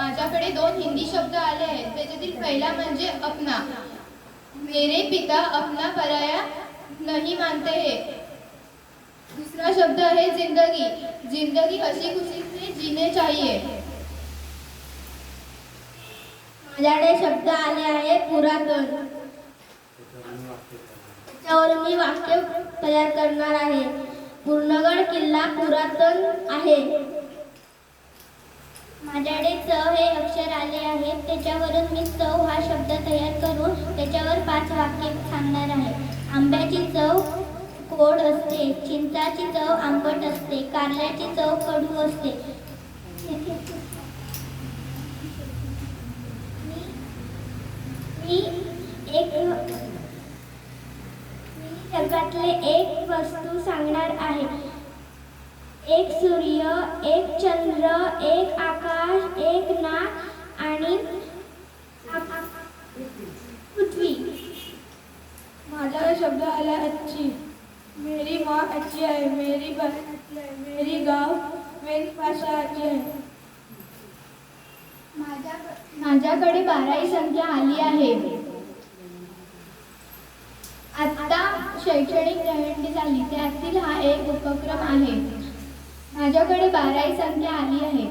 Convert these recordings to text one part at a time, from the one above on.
माझ्याकडे 2 हिंदी शब्द आले आहेत. त्याच्यातील पहिला म्हणजे अपना. मेरे पिता अपना पराया नहीं मानते हैं. दूसरा शब्द है जिंदगी. जिंदगी हसी खुशी से जीने चाहिए. माझ्याकडे शब्द आले आहे पुरातन. त्याच्यावर मी वाक्य तयार करणार आहे. पूर्णगड किल्ला पुरातन आहे. माझ्याकडे चव हे अक्षर आले आहे. त्याच्यावरून मी चव हा शब्द तयार करून त्याच्यावर 5 वाक्य सांगणार आहे. आंब्याची चव गोड असते, चिंचाची चव आंबट असते, कारल्याची चव कडू असते. मी जगातले एक वस्तू सांगणार आहे. एक सूर्य, एक चंद्र, एक आकाश, एक नाग आणि पृथ्वी. माझा शब्द आला अच्छी. मेरी माँ अच्छी है, मेरी बहन अच्छी है, मेरी गाँव मेरी भाषा अच्छी है. माझ्याकडे 12 संख्या आली आहे. आता शैक्षणिक दहीहंडी झाली त्यातील हा एक उपक्रम आहे. माझ्याकडे 12 संख्या आली आहे.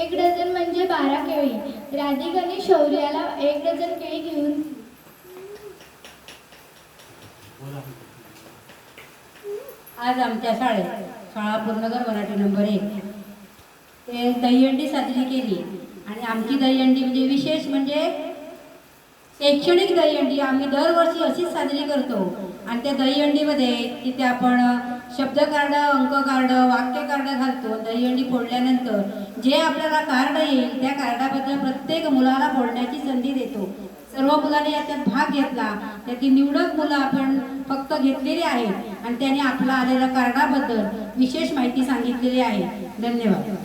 1 डझन म्हणजे 12 केळी. राधिकाने शौर्याला 1 डझन केळी घेऊन आज आमच्या शाळा पूर्णगड मराठी नंबर 1 ते दहीहंडी साजरी केली. आणि आमची दहीहंडी म्हणजे विशेष म्हणजे शैक्षणिक दहीहंडी आम्ही दरवर्षी अशीच साजरी करतो. आणि त्या दहीहंडीमध्ये तिथे आपण शब्द कार्ड, अंक कार्ड, वाक्य कार्ड घालतो. दहीहंडी फोडल्यानंतर जे आपल्याला कार्ड येईल त्या कार्डाबद्दल प्रत्येक मुलाला बोलण्याची संधी देतो. सर्व मुलांनी याच्यात भाग घेतला. त्यातील निवडक मुलं आपण फक्त घेतलेली आहेत आणि त्याने आपला आलेल्या कार्डाबद्दल विशेष माहिती सांगितलेली आहे. धन्यवाद.